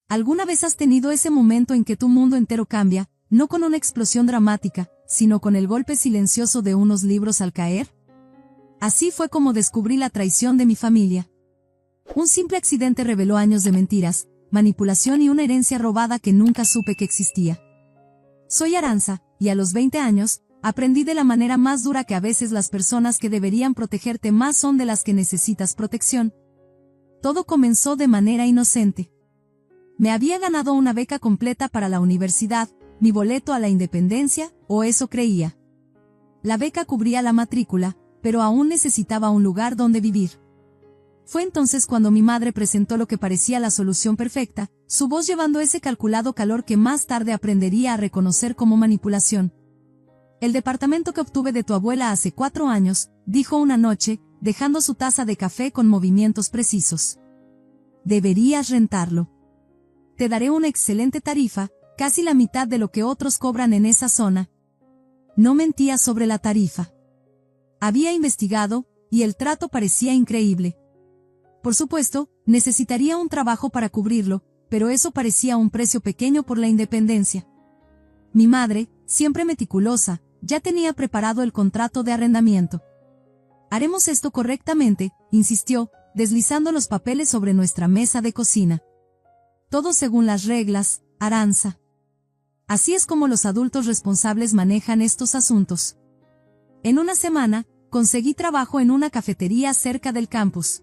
¿Alguna vez has tenido ese momento en que tu mundo entero cambia, no con una explosión dramática, sino con el golpe silencioso de unos libros al caer? Así fue como descubrí la traición de mi familia. Un simple accidente reveló años de mentiras, manipulación y una herencia robada que nunca supe que existía. Soy Aranza, y a los 20 años, aprendí de la manera más dura que a veces las personas que deberían protegerte más son de las que necesitas protección. Todo comenzó de manera inocente. Me había ganado una beca completa para la universidad, mi boleto a la independencia, o eso creía. La beca cubría la matrícula, pero aún necesitaba un lugar donde vivir. Fue entonces cuando mi madre presentó lo que parecía la solución perfecta, su voz llevando ese calculado calor que más tarde aprendería a reconocer como manipulación. El departamento que obtuve de tu abuela hace 4 años, dijo una noche, dejando su taza de café con movimientos precisos. Deberías rentarlo. Te daré una excelente tarifa, casi la mitad de lo que otros cobran en esa zona. No mentía sobre la tarifa. Había investigado, y el trato parecía increíble. Por supuesto, necesitaría un trabajo para cubrirlo, pero eso parecía un precio pequeño por la independencia. Mi madre, siempre meticulosa, ya tenía preparado el contrato de arrendamiento. Haremos esto correctamente, insistió, deslizando los papeles sobre nuestra mesa de cocina. Todo según las reglas, Aranza. Así es como los adultos responsables manejan estos asuntos. En una semana, conseguí trabajo en una cafetería cerca del campus.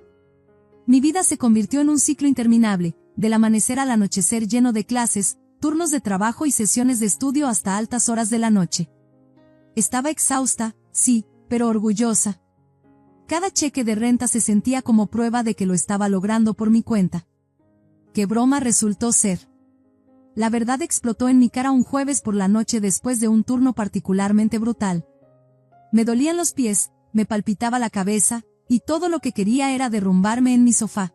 Mi vida se convirtió en un ciclo interminable, del amanecer al anochecer lleno de clases, turnos de trabajo y sesiones de estudio hasta altas horas de la noche. Estaba exhausta, sí, pero orgullosa. Cada cheque de renta se sentía como prueba de que lo estaba logrando por mi cuenta. ¿Qué broma resultó ser? La verdad explotó en mi cara un jueves por la noche después de un turno particularmente brutal. Me dolían los pies, me palpitaba la cabeza, y todo lo que quería era derrumbarme en mi sofá.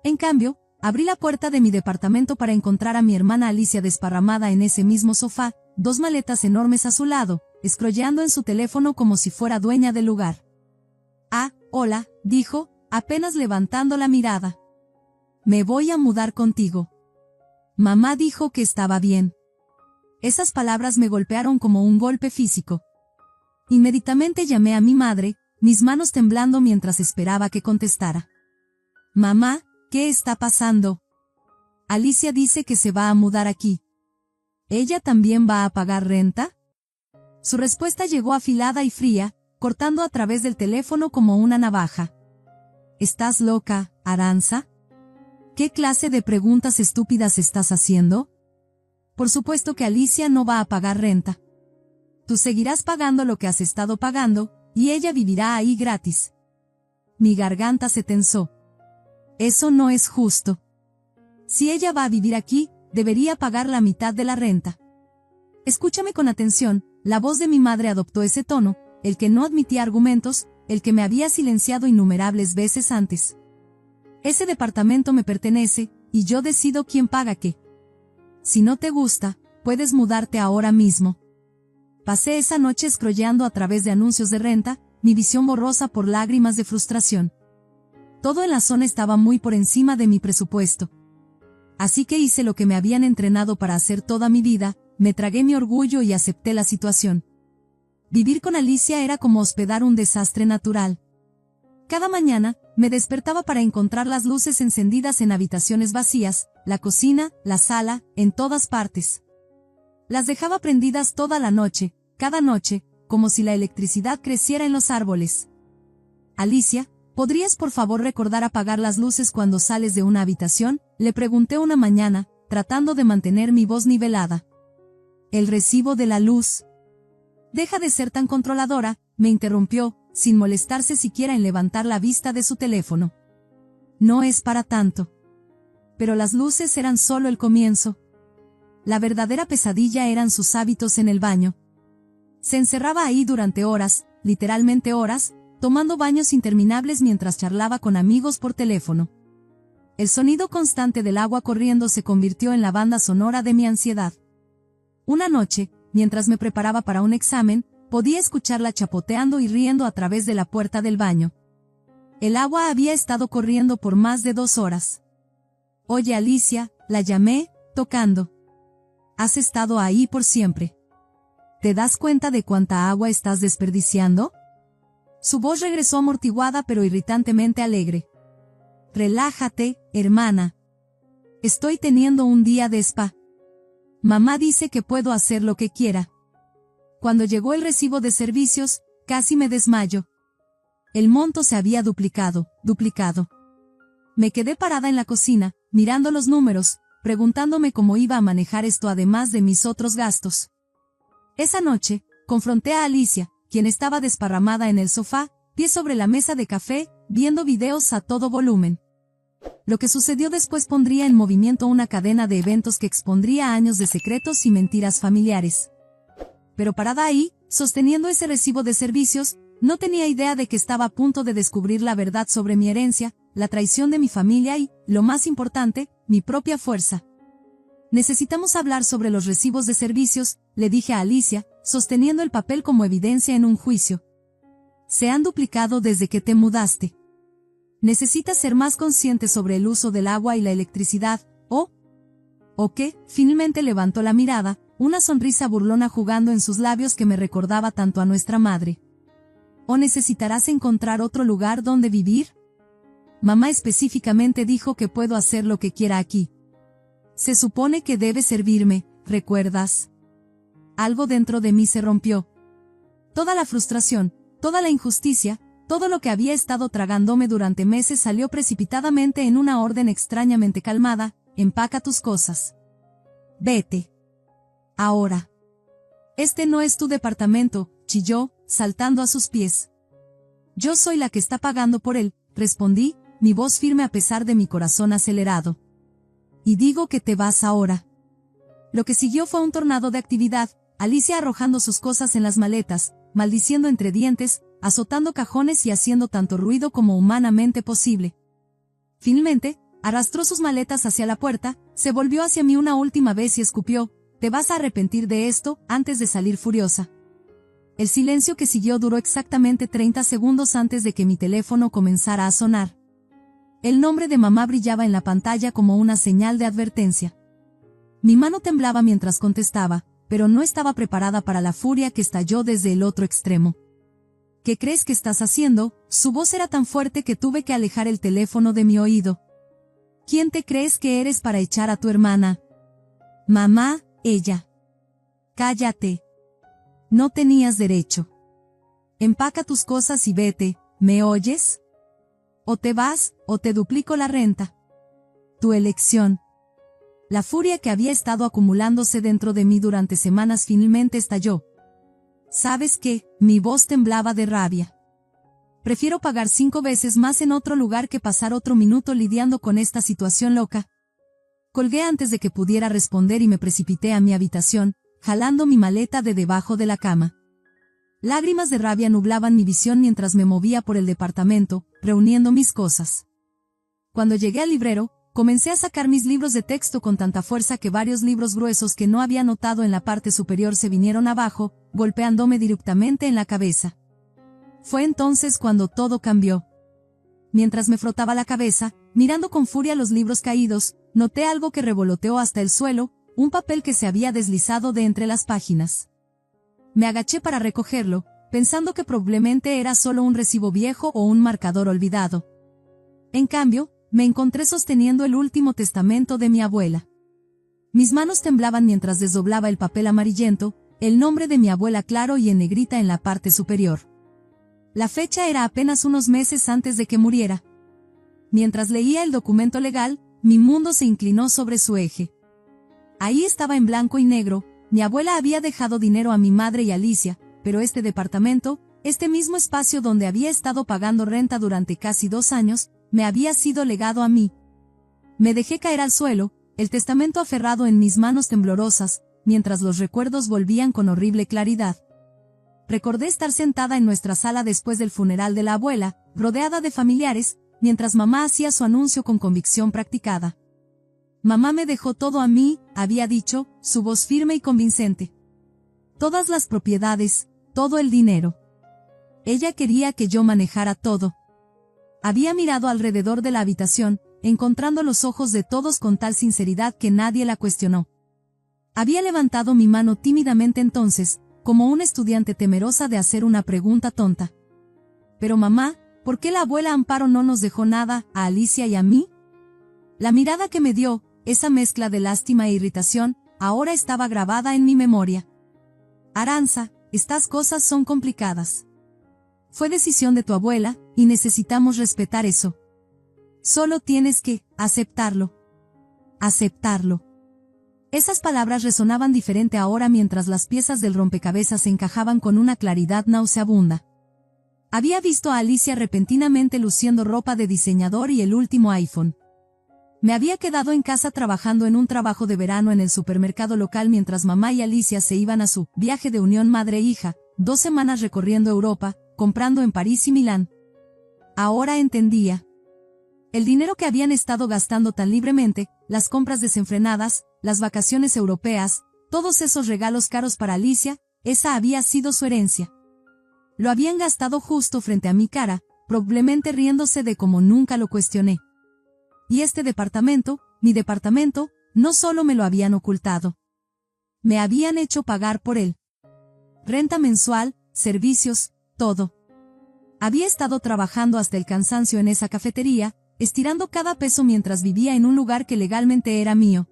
En cambio, abrí la puerta de mi departamento para encontrar a mi hermana Alicia desparramada en ese mismo sofá, 2 maletas enormes a su lado, scrolleando en su teléfono como si fuera dueña del lugar. «Ah, hola», dijo, apenas levantando la mirada. «Me voy a mudar contigo». Mamá dijo que estaba bien. Esas palabras me golpearon como un golpe físico. Inmediatamente llamé a mi madre, mis manos temblando mientras esperaba que contestara. «Mamá, ¿qué está pasando?» «Alicia dice que se va a mudar aquí». «¿Ella también va a pagar renta?» Su respuesta llegó afilada y fría, cortando a través del teléfono como una navaja. «¿Estás loca, Aranza? ¿Qué clase de preguntas estúpidas estás haciendo? Por supuesto que Alicia no va a pagar renta. Tú seguirás pagando lo que has estado pagando, y ella vivirá ahí gratis». Mi garganta se tensó. Eso no es justo. Si ella va a vivir aquí, debería pagar la mitad de la renta. Escúchame con atención, la voz de mi madre adoptó ese tono, el que no admitía argumentos, el que me había silenciado innumerables veces antes. Ese departamento me pertenece, y yo decido quién paga qué. Si no te gusta, puedes mudarte ahora mismo. Pasé esa noche scrolleando a través de anuncios de renta, mi visión borrosa por lágrimas de frustración. Todo en la zona estaba muy por encima de mi presupuesto. Así que hice lo que me habían entrenado para hacer toda mi vida, me tragué mi orgullo y acepté la situación. Vivir con Alicia era como hospedar un desastre natural. Cada mañana, me despertaba para encontrar las luces encendidas en habitaciones vacías, la cocina, la sala, en todas partes. Las dejaba prendidas toda la noche, cada noche, como si la electricidad creciera en los árboles. «Alicia, ¿podrías por favor recordar apagar las luces cuando sales de una habitación?», le pregunté una mañana, tratando de mantener mi voz nivelada. «El recibo de la luz». «Deja de ser tan controladora», me interrumpió, sin molestarse siquiera en levantar la vista de su teléfono. «No es para tanto». Pero las luces eran solo el comienzo. La verdadera pesadilla eran sus hábitos en el baño. Se encerraba ahí durante horas, literalmente horas, tomando baños interminables mientras charlaba con amigos por teléfono. El sonido constante del agua corriendo se convirtió en la banda sonora de mi ansiedad. Una noche, mientras me preparaba para un examen, podía escucharla chapoteando y riendo a través de la puerta del baño. El agua había estado corriendo por más de 2 horas. «Oye Alicia», la llamé, tocando. ¿Has estado ahí por siempre? ¿Te das cuenta de cuánta agua estás desperdiciando? Su voz regresó amortiguada pero irritantemente alegre. Relájate, hermana. Estoy teniendo un día de spa. Mamá dice que puedo hacer lo que quiera. Cuando llegó el recibo de servicios, casi me desmayo. El monto se había duplicado. Me quedé parada en la cocina, mirando los números, preguntándome cómo iba a manejar esto además de mis otros gastos. Esa noche, confronté a Alicia, quien estaba desparramada en el sofá, pie sobre la mesa de café, viendo videos a todo volumen. Lo que sucedió después pondría en movimiento una cadena de eventos que expondría años de secretos y mentiras familiares. Pero parada ahí, sosteniendo ese recibo de servicios, no tenía idea de que estaba a punto de descubrir la verdad sobre mi herencia, la traición de mi familia y, lo más importante, mi propia fuerza. Necesitamos hablar sobre los recibos de servicios, le dije a Alicia, sosteniendo el papel como evidencia en un juicio. Se han duplicado desde que te mudaste. Necesitas ser más consciente sobre el uso del agua y la electricidad, ¿o qué? Finalmente levantó la mirada, una sonrisa burlona jugando en sus labios que me recordaba tanto a nuestra madre. ¿O necesitarás encontrar otro lugar donde vivir? Mamá específicamente dijo que puedo hacer lo que quiera aquí. Se supone que debes servirme, ¿recuerdas? Algo dentro de mí se rompió. Toda la frustración, toda la injusticia, todo lo que había estado tragándome durante meses salió precipitadamente en una orden extrañamente calmada: empaca tus cosas. Vete. Ahora. Este no es tu departamento, chilló, saltando a sus pies. Yo soy la que está pagando por él, respondí, mi voz firme a pesar de mi corazón acelerado. Y digo que te vas ahora. Lo que siguió fue un tornado de actividad, Alicia arrojando sus cosas en las maletas, maldiciendo entre dientes, azotando cajones y haciendo tanto ruido como humanamente posible. Finalmente, arrastró sus maletas hacia la puerta, se volvió hacia mí una última vez y escupió: te vas a arrepentir de esto, antes de salir furiosa. El silencio que siguió duró exactamente 30 segundos antes de que mi teléfono comenzara a sonar. El nombre de mamá brillaba en la pantalla como una señal de advertencia. Mi mano temblaba mientras contestaba, pero no estaba preparada para la furia que estalló desde el otro extremo. ¿Qué crees que estás haciendo? Su voz era tan fuerte que tuve que alejar el teléfono de mi oído. ¿Quién te crees que eres para echar a tu hermana? Mamá, ella. Cállate. No tenías derecho. Empaca tus cosas y vete, ¿me oyes? O te vas, o te duplico la renta. Tu elección. La furia que había estado acumulándose dentro de mí durante semanas finalmente estalló. ¿Sabes qué? Mi voz temblaba de rabia. Prefiero pagar 5 veces más en otro lugar que pasar otro minuto lidiando con esta situación loca. Colgué antes de que pudiera responder y me precipité a mi habitación, jalando mi maleta de debajo de la cama. Lágrimas de rabia nublaban mi visión mientras me movía por el departamento, reuniendo mis cosas. Cuando llegué al librero, comencé a sacar mis libros de texto con tanta fuerza que varios libros gruesos que no había notado en la parte superior se vinieron abajo, golpeándome directamente en la cabeza. Fue entonces cuando todo cambió. Mientras me frotaba la cabeza, mirando con furia los libros caídos, noté algo que revoloteó hasta el suelo, un papel que se había deslizado de entre las páginas. Me agaché para recogerlo, pensando que probablemente era solo un recibo viejo o un marcador olvidado. En cambio, me encontré sosteniendo el último testamento de mi abuela. Mis manos temblaban mientras desdoblaba el papel amarillento, el nombre de mi abuela claro y en negrita en la parte superior. La fecha era apenas unos meses antes de que muriera. Mientras leía el documento legal, mi mundo se inclinó sobre su eje. Ahí estaba en blanco y negro: mi abuela había dejado dinero a mi madre y Alicia, pero este departamento, este mismo espacio donde había estado pagando renta durante casi 2 años, me había sido legado a mí. Me dejé caer al suelo, el testamento aferrado en mis manos temblorosas, mientras los recuerdos volvían con horrible claridad. Recordé estar sentada en nuestra sala después del funeral de la abuela, rodeada de familiares, mientras mamá hacía su anuncio con convicción practicada. Mamá me dejó todo a mí, había dicho, su voz firme y convincente. Todas las propiedades, todo el dinero. Ella quería que yo manejara todo. Había mirado alrededor de la habitación, encontrando los ojos de todos con tal sinceridad que nadie la cuestionó. Había levantado mi mano tímidamente entonces, como una estudiante temerosa de hacer una pregunta tonta. Pero mamá, ¿por qué la abuela Amparo no nos dejó nada, a Alicia y a mí? La mirada que me dio, esa mezcla de lástima e irritación, ahora estaba grabada en mi memoria. Aranza, estas cosas son complicadas. Fue decisión de tu abuela, y necesitamos respetar eso. Solo tienes que aceptarlo. Aceptarlo. Esas palabras resonaban diferente ahora mientras las piezas del rompecabezas se encajaban con una claridad nauseabunda. Había visto a Alicia repentinamente luciendo ropa de diseñador y el último iPhone. Me había quedado en casa trabajando en un trabajo de verano en el supermercado local mientras mamá y Alicia se iban a su viaje de unión madre-hija, 2 semanas recorriendo Europa, comprando en París y Milán. Ahora entendía. El dinero que habían estado gastando tan libremente, las compras desenfrenadas, las vacaciones europeas, todos esos regalos caros para Alicia, esa había sido su herencia. Lo habían gastado justo frente a mi cara, probablemente riéndose de cómo nunca lo cuestioné. Y este departamento, mi departamento, no solo me lo habían ocultado. Me habían hecho pagar por él. Renta mensual, servicios, todo. Había estado trabajando hasta el cansancio en esa cafetería, estirando cada peso mientras vivía en un lugar que legalmente era mío.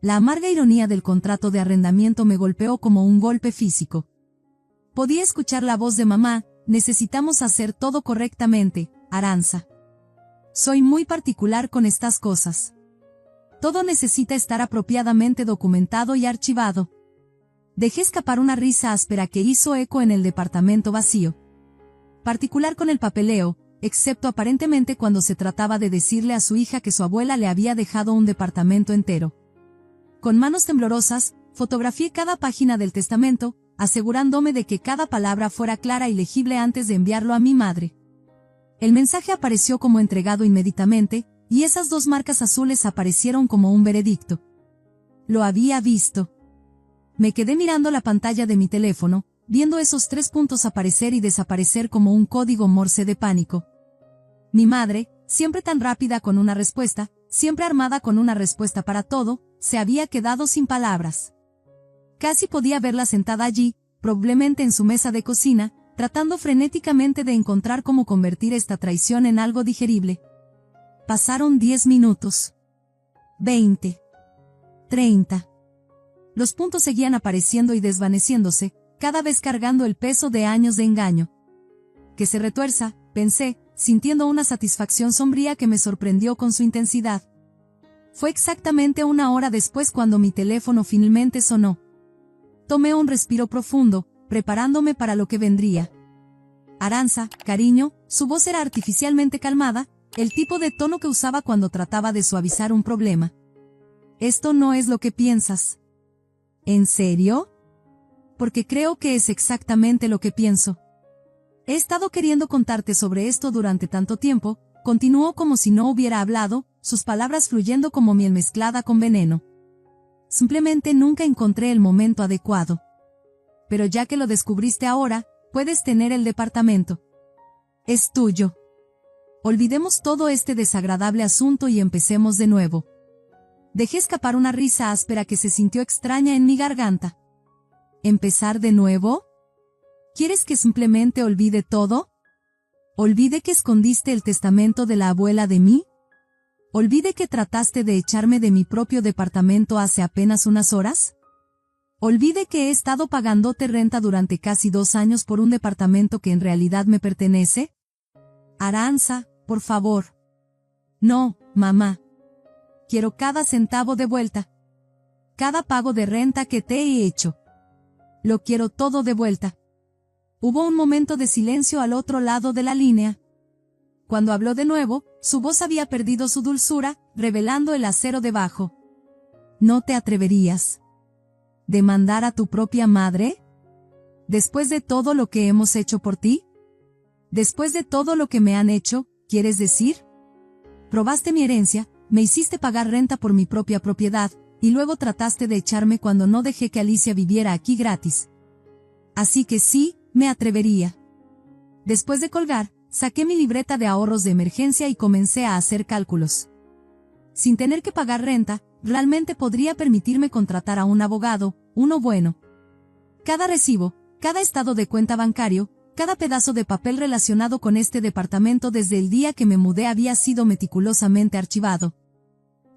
La amarga ironía del contrato de arrendamiento me golpeó como un golpe físico. Podía escuchar la voz de mamá: necesitamos hacer todo correctamente, Aranza. Soy muy particular con estas cosas. Todo necesita estar apropiadamente documentado y archivado. Dejé escapar una risa áspera que hizo eco en el departamento vacío. Particular con el papeleo, excepto aparentemente cuando se trataba de decirle a su hija que su abuela le había dejado un departamento entero. Con manos temblorosas, fotografié cada página del testamento, asegurándome de que cada palabra fuera clara y legible antes de enviarlo a mi madre. El mensaje apareció como entregado inmediatamente, y esas 2 marcas azules aparecieron como un veredicto. Lo había visto. Me quedé mirando la pantalla de mi teléfono, viendo esos 3 puntos aparecer y desaparecer como un código Morse de pánico. Mi madre, siempre tan rápida con una respuesta, siempre armada con una respuesta para todo, se había quedado sin palabras. Casi podía verla sentada allí, probablemente en su mesa de cocina, tratando frenéticamente de encontrar cómo convertir esta traición en algo digerible. Pasaron 10 minutos. 20. 30. Los puntos seguían apareciendo y desvaneciéndose, cada vez cargando el peso de años de engaño. Que se retuerza, pensé, sintiendo una satisfacción sombría que me sorprendió con su intensidad. Fue exactamente 1 hora después cuando mi teléfono finalmente sonó. Tomé un respiro profundo, preparándome para lo que vendría. Aranza, cariño, su voz era artificialmente calmada, el tipo de tono que usaba cuando trataba de suavizar un problema. Esto no es lo que piensas. ¿En serio? Porque creo que es exactamente lo que pienso. He estado queriendo contarte sobre esto durante tanto tiempo, continuó como si no hubiera hablado, sus palabras fluyendo como miel mezclada con veneno. Simplemente nunca encontré el momento adecuado. Pero ya que lo descubriste ahora, puedes tener el departamento. Es tuyo. Olvidemos todo este desagradable asunto y empecemos de nuevo. Dejé escapar una risa áspera que se sintió extraña en mi garganta. ¿Empezar de nuevo? ¿Quieres que simplemente olvide todo? ¿Olvide que escondiste el testamento de la abuela de mí? ¿Olvide que trataste de echarme de mi propio departamento hace apenas unas horas? ¿Olvide que he estado pagándote renta durante casi 2 años por un departamento que en realidad me pertenece? Aranza, por favor. No, mamá. Quiero cada centavo de vuelta. Cada pago de renta que te he hecho. Lo quiero todo de vuelta. Hubo un momento de silencio al otro lado de la línea. Cuando habló de nuevo, su voz había perdido su dulzura, revelando el acero debajo. ¿No te atreverías? ¿Demandar a tu propia madre? ¿Después de todo lo que hemos hecho por ti? ¿Después de todo lo que me han hecho, quieres decir? Robaste mi herencia, me hiciste pagar renta por mi propia propiedad, y luego trataste de echarme cuando no dejé que Alicia viviera aquí gratis. Así que sí, me atrevería. Después de colgar, saqué mi libreta de ahorros de emergencia y comencé a hacer cálculos. sin tener que pagar renta, realmente podría permitirme contratar a un abogado, uno bueno. Cada recibo, cada estado de cuenta bancario, cada pedazo de papel relacionado con este departamento desde el día que me mudé había sido meticulosamente archivado.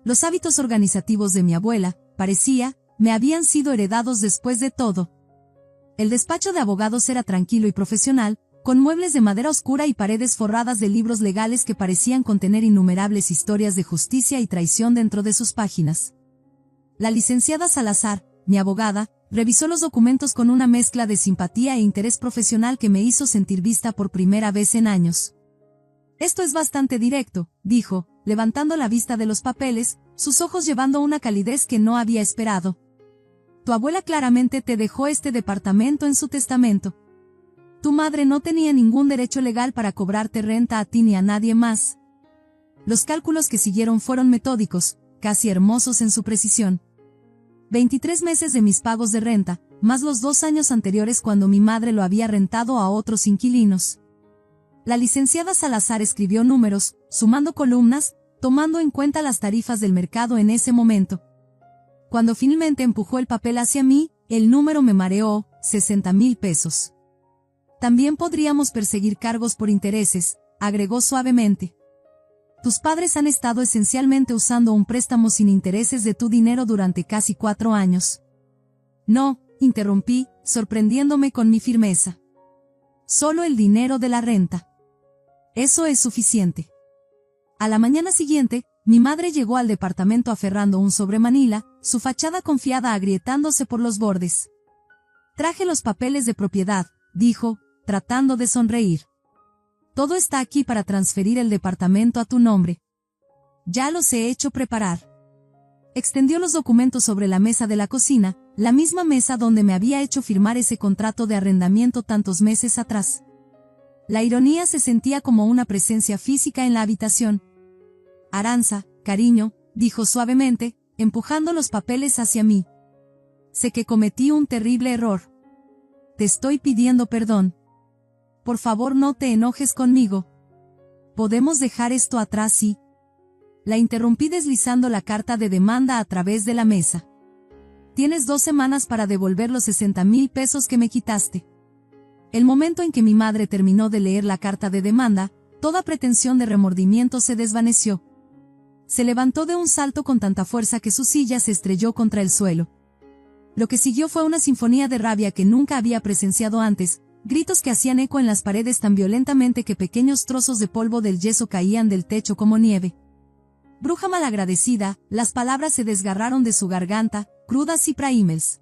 Los hábitos organizativos de mi abuela, parecía, me habían sido heredados después de todo. El despacho de abogados era tranquilo y profesional, con muebles de madera oscura y paredes forradas de libros legales que parecían contener innumerables historias de justicia y traición dentro de sus páginas. La licenciada Salazar, mi abogada, revisó los documentos con una mezcla de simpatía e interés profesional que me hizo sentir vista por primera vez en años. Esto es bastante directo, dijo, levantando la vista de los papeles, sus ojos llevando una calidez que no había esperado. Tu abuela claramente te dejó este departamento en su testamento. Tu madre no tenía ningún derecho legal para cobrarte renta a ti ni a nadie más. Los cálculos que siguieron fueron metódicos, casi hermosos en su precisión. 23 meses de mis pagos de renta, más los 2 años anteriores cuando mi madre lo había rentado a otros inquilinos. La licenciada Salazar escribió números, sumando columnas, tomando en cuenta las tarifas del mercado en ese momento. Cuando finalmente empujó el papel hacia mí, el número me mareó, 60,000 pesos. También podríamos perseguir cargos por intereses, agregó suavemente. Tus padres han estado esencialmente usando un préstamo sin intereses de tu dinero durante casi 4 años. No, interrumpí, sorprendiéndome con mi firmeza. Solo el dinero de la renta. Eso es suficiente. A la mañana siguiente, mi madre llegó al departamento aferrando un sobre Manila, su fachada confiada agrietándose por los bordes. Traje los papeles de propiedad, dijo, tratando de sonreír. Todo está aquí para transferir el departamento a tu nombre. Ya los he hecho preparar. Extendió los documentos sobre la mesa de la cocina, la misma mesa donde me había hecho firmar ese contrato de arrendamiento tantos meses atrás. La ironía se sentía como una presencia física en la habitación. Aranza, cariño, dijo suavemente, empujando los papeles hacia mí. Sé que cometí un terrible error. Te estoy pidiendo perdón. Por favor, no te enojes conmigo. ¿Podemos dejar esto atrás? Sí. La interrumpí deslizando la carta de demanda a través de la mesa. Tienes 2 semanas para devolver los 60,000 pesos que me quitaste. El momento en que mi madre terminó de leer la carta de demanda, toda pretensión de remordimiento se desvaneció. Se levantó de un salto con tanta fuerza que su silla se estrelló contra el suelo. Lo que siguió fue una sinfonía de rabia que nunca había presenciado antes, gritos que hacían eco en las paredes tan violentamente que pequeños trozos de polvo del yeso caían del techo como nieve. Bruja malagradecida, las palabras se desgarraron de su garganta, crudas y praímels.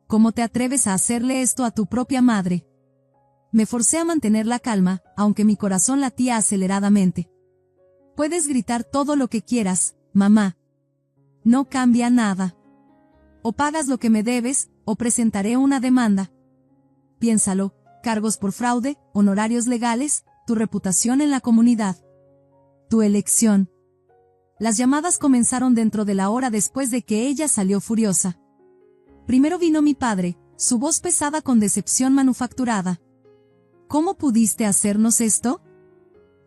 ¿Cómo te atreves a hacerle esto a tu propia madre? Me forcé a mantener la calma, aunque mi corazón latía aceleradamente. Puedes gritar todo lo que quieras, mamá. No cambia nada. O pagas lo que me debes, o presentaré una demanda. Piénsalo, cargos por fraude, honorarios legales, tu reputación en la comunidad. Tu elección. Las llamadas comenzaron dentro de la hora después de que ella salió furiosa. Primero vino mi padre, su voz pesada con decepción manufacturada. ¿Cómo pudiste hacernos esto?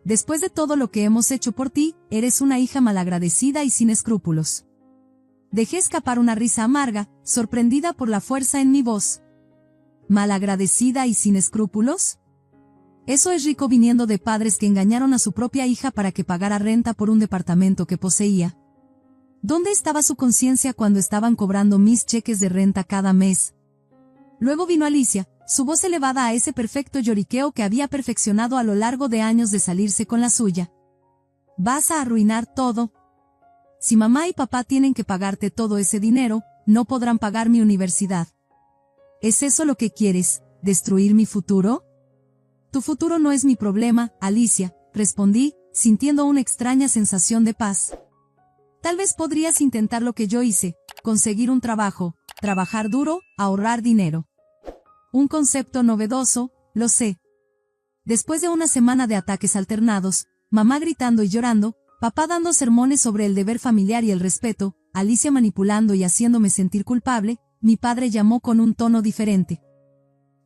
Después de todo lo que hemos hecho por ti, eres una hija malagradecida y sin escrúpulos. Dejé escapar una risa amarga, sorprendida por la fuerza en mi voz. ¿Malagradecida y sin escrúpulos? Eso es rico viniendo de padres que engañaron a su propia hija para que pagara renta por un departamento que poseía. ¿Dónde estaba su conciencia cuando estaban cobrando mis cheques de renta cada mes? Luego vino Alicia, su voz elevada a ese perfecto lloriqueo que había perfeccionado a lo largo de años de salirse con la suya. Vas a arruinar todo. Si mamá y papá tienen que pagarte todo ese dinero, no podrán pagar mi universidad. ¿Es eso lo que quieres, destruir mi futuro? Tu futuro no es mi problema, Alicia, respondí, sintiendo una extraña sensación de paz. Tal vez podrías intentar lo que yo hice, conseguir un trabajo, trabajar duro, ahorrar dinero. Un concepto novedoso, lo sé. Después de una semana de ataques alternados, mamá gritando y llorando, papá dando sermones sobre el deber familiar y el respeto, Alicia manipulando y haciéndome sentir culpable, mi padre llamó con un tono diferente.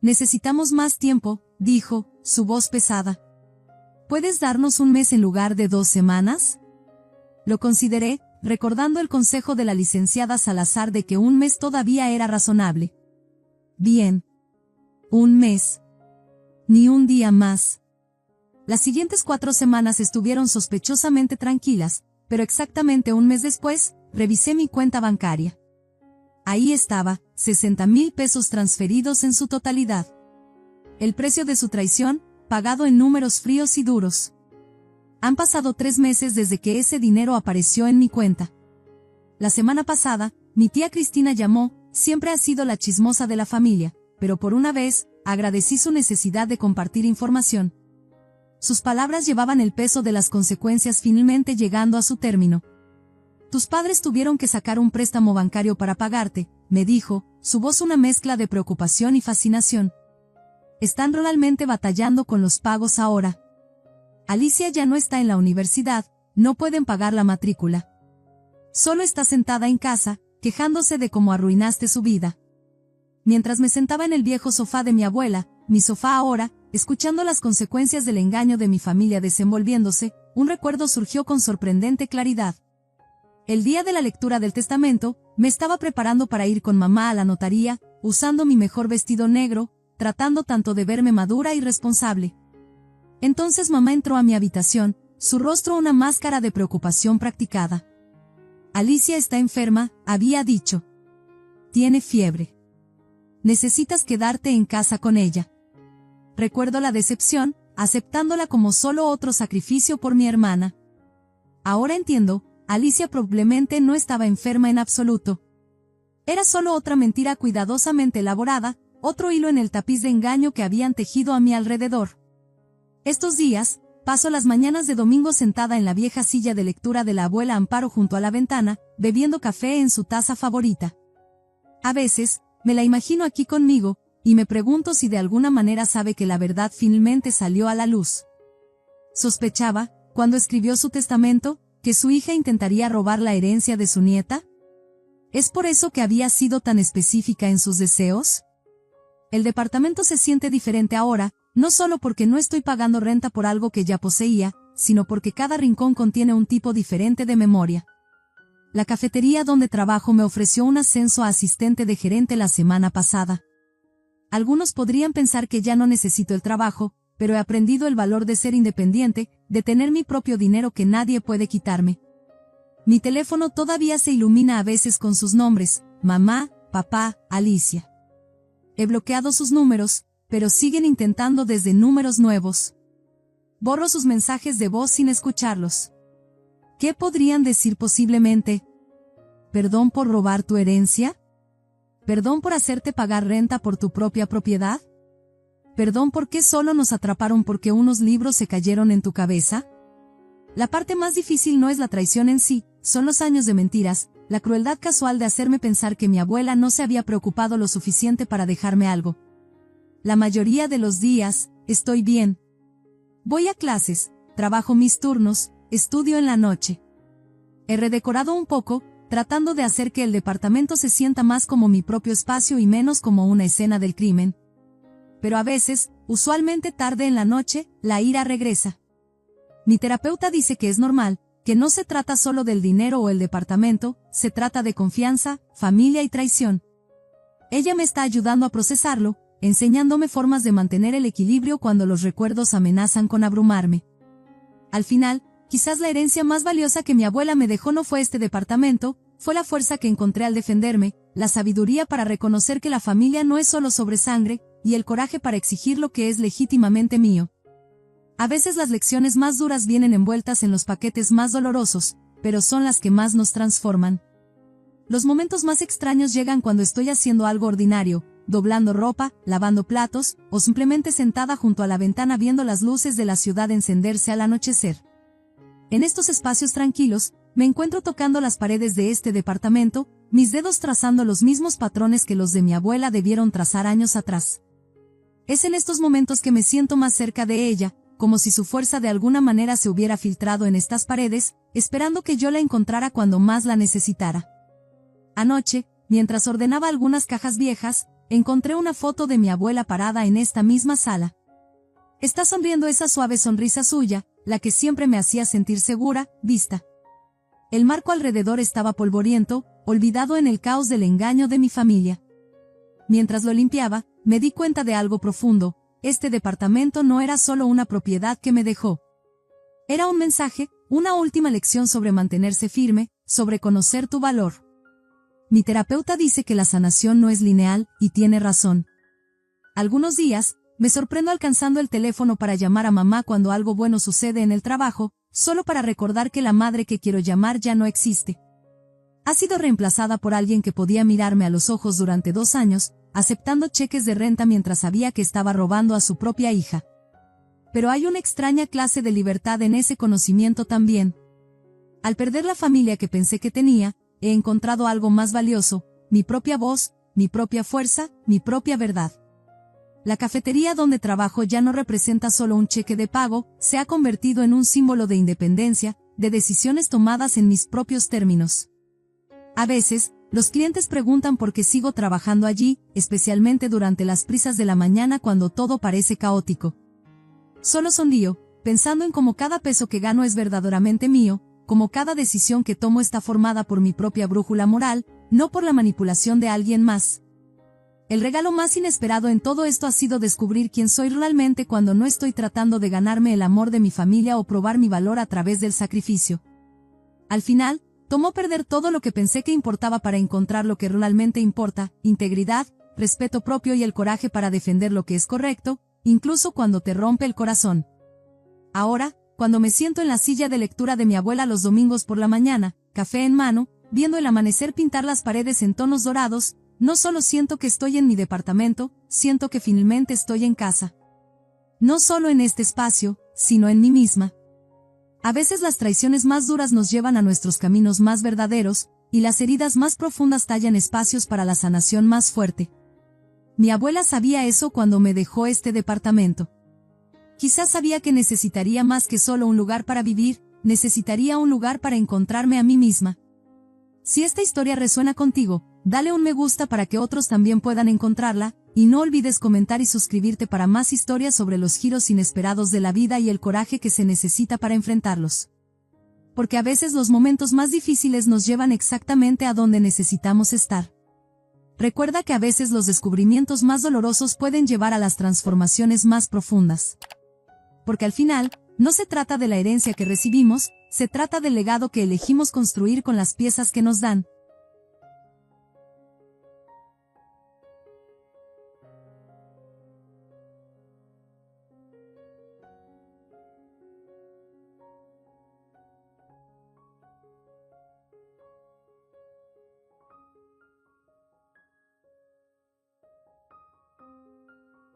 Necesitamos más tiempo, dijo, su voz pesada. ¿Puedes darnos un mes en lugar de 2 semanas? Lo consideré, recordando el consejo de la licenciada Salazar de que un mes todavía era razonable. Bien. Un mes. Ni un día más. Las siguientes 4 semanas estuvieron sospechosamente tranquilas, pero exactamente un mes después, revisé mi cuenta bancaria. Ahí estaba, 60,000 pesos transferidos en su totalidad. El precio de su traición, pagado en números fríos y duros. Han pasado 3 meses desde que ese dinero apareció en mi cuenta. La semana pasada, mi tía Cristina llamó, siempre ha sido la chismosa de la familia, pero por una vez, agradecí su necesidad de compartir información. Sus palabras llevaban el peso de las consecuencias finalmente llegando a su término. Tus padres tuvieron que sacar un préstamo bancario para pagarte, me dijo, su voz una mezcla de preocupación y fascinación. Están realmente batallando con los pagos ahora. Alicia ya no está en la universidad, no pueden pagar la matrícula. Solo está sentada en casa, quejándose de cómo arruinaste su vida. Mientras me sentaba en el viejo sofá de mi abuela, mi sofá ahora, escuchando las consecuencias del engaño de mi familia desenvolviéndose, un recuerdo surgió con sorprendente claridad. El día de la lectura del testamento, me estaba preparando para ir con mamá a la notaría, usando mi mejor vestido negro, tratando tanto de verme madura y responsable. Entonces mamá entró a mi habitación, su rostro una máscara de preocupación practicada. Alicia está enferma, había dicho. Tiene fiebre. Necesitas quedarte en casa con ella. Recuerdo la decepción, aceptándola como solo otro sacrificio por mi hermana. Ahora entiendo, Alicia probablemente no estaba enferma en absoluto. Era solo otra mentira cuidadosamente elaborada, otro hilo en el tapiz de engaño que habían tejido a mi alrededor. Estos días, paso las mañanas de domingo sentada en la vieja silla de lectura de la abuela Amparo junto a la ventana, bebiendo café en su taza favorita. A veces, me la imagino aquí conmigo, y me pregunto si de alguna manera sabe que la verdad finalmente salió a la luz. ¿Sospechaba, cuando escribió su testamento, que su hija intentaría robar la herencia de su nieta? ¿Es por eso que había sido tan específica en sus deseos? El departamento se siente diferente ahora, no solo porque no estoy pagando renta por algo que ya poseía, sino porque cada rincón contiene un tipo diferente de memoria. La cafetería donde trabajo me ofreció un ascenso a asistente de gerente la semana pasada. Algunos podrían pensar que ya no necesito el trabajo, pero he aprendido el valor de ser independiente, de tener mi propio dinero que nadie puede quitarme. Mi teléfono todavía se ilumina a veces con sus nombres, mamá, papá, Alicia. He bloqueado sus números, pero siguen intentando desde números nuevos. Borro sus mensajes de voz sin escucharlos. ¿Qué podrían decir posiblemente? ¿Perdón por robar tu herencia? ¿Perdón por hacerte pagar renta por tu propia propiedad? ¿Perdón porque solo nos atraparon porque unos libros se cayeron en tu cabeza? La parte más difícil no es la traición en sí, son los años de mentiras, la crueldad casual de hacerme pensar que mi abuela no se había preocupado lo suficiente para dejarme algo. La mayoría de los días, estoy bien. Voy a clases, trabajo mis turnos, estudio en la noche. He redecorado un poco, tratando de hacer que el departamento se sienta más como mi propio espacio y menos como una escena del crimen. Pero a veces, usualmente tarde en la noche, la ira regresa. Mi terapeuta dice que es normal, que no se trata solo del dinero o el departamento, se trata de confianza, familia y traición. Ella me está ayudando a procesarlo, enseñándome formas de mantener el equilibrio cuando los recuerdos amenazan con abrumarme. Al final, quizás la herencia más valiosa que mi abuela me dejó no fue este departamento, fue la fuerza que encontré al defenderme, la sabiduría para reconocer que la familia no es solo sobre sangre, y el coraje para exigir lo que es legítimamente mío. A veces las lecciones más duras vienen envueltas en los paquetes más dolorosos, pero son las que más nos transforman. Los momentos más extraños llegan cuando estoy haciendo algo ordinario, doblando ropa, lavando platos, o simplemente sentada junto a la ventana viendo las luces de la ciudad encenderse al anochecer. En estos espacios tranquilos, me encuentro tocando las paredes de este departamento, mis dedos trazando los mismos patrones que los de mi abuela debieron trazar años atrás. Es en estos momentos que me siento más cerca de ella, como si su fuerza de alguna manera se hubiera filtrado en estas paredes, esperando que yo la encontrara cuando más la necesitara. Anoche, mientras ordenaba algunas cajas viejas, encontré una foto de mi abuela parada en esta misma sala. Está sonriendo esa suave sonrisa suya, la que siempre me hacía sentir segura, vista. El marco alrededor estaba polvoriento, olvidado en el caos del engaño de mi familia. Mientras lo limpiaba, me di cuenta de algo profundo: este departamento no era solo una propiedad que me dejó. Era un mensaje, una última lección sobre mantenerse firme, sobre conocer tu valor. Mi terapeuta dice que la sanación no es lineal, y tiene razón. Algunos días, me sorprendo alcanzando el teléfono para llamar a mamá cuando algo bueno sucede en el trabajo, solo para recordar que la madre que quiero llamar ya no existe. Ha sido reemplazada por alguien que podía mirarme a los ojos durante 2 años, aceptando cheques de renta mientras sabía que estaba robando a su propia hija. Pero hay una extraña clase de libertad en ese conocimiento también. Al perder la familia que pensé que tenía, he encontrado algo más valioso: mi propia voz, mi propia fuerza, mi propia verdad. La cafetería donde trabajo ya no representa solo un cheque de pago, se ha convertido en un símbolo de independencia, de decisiones tomadas en mis propios términos. A veces, los clientes preguntan por qué sigo trabajando allí, especialmente durante las prisas de la mañana cuando todo parece caótico. Solo sonrío, pensando en cómo cada peso que gano es verdaderamente mío, como cada decisión que tomo está formada por mi propia brújula moral, no por la manipulación de alguien más. El regalo más inesperado en todo esto ha sido descubrir quién soy realmente cuando no estoy tratando de ganarme el amor de mi familia o probar mi valor a través del sacrificio. Al final, tomó perder todo lo que pensé que importaba para encontrar lo que realmente importa: integridad, respeto propio y el coraje para defender lo que es correcto, incluso cuando te rompe el corazón. Ahora, cuando me siento en la silla de lectura de mi abuela los domingos por la mañana, café en mano, viendo el amanecer pintar las paredes en tonos dorados, no solo siento que estoy en mi departamento, siento que finalmente estoy en casa. No solo en este espacio, sino en mí misma. A veces las traiciones más duras nos llevan a nuestros caminos más verdaderos, y las heridas más profundas tallan espacios para la sanación más fuerte. Mi abuela sabía eso cuando me dejó este departamento. Quizás sabía que necesitaría más que solo un lugar para vivir, necesitaría un lugar para encontrarme a mí misma. Si esta historia resuena contigo, dale un me gusta para que otros también puedan encontrarla, y no olvides comentar y suscribirte para más historias sobre los giros inesperados de la vida y el coraje que se necesita para enfrentarlos. Porque a veces los momentos más difíciles nos llevan exactamente a donde necesitamos estar. Recuerda que a veces los descubrimientos más dolorosos pueden llevar a las transformaciones más profundas. Porque al final, no se trata de la herencia que recibimos, se trata del legado que elegimos construir con las piezas que nos dan.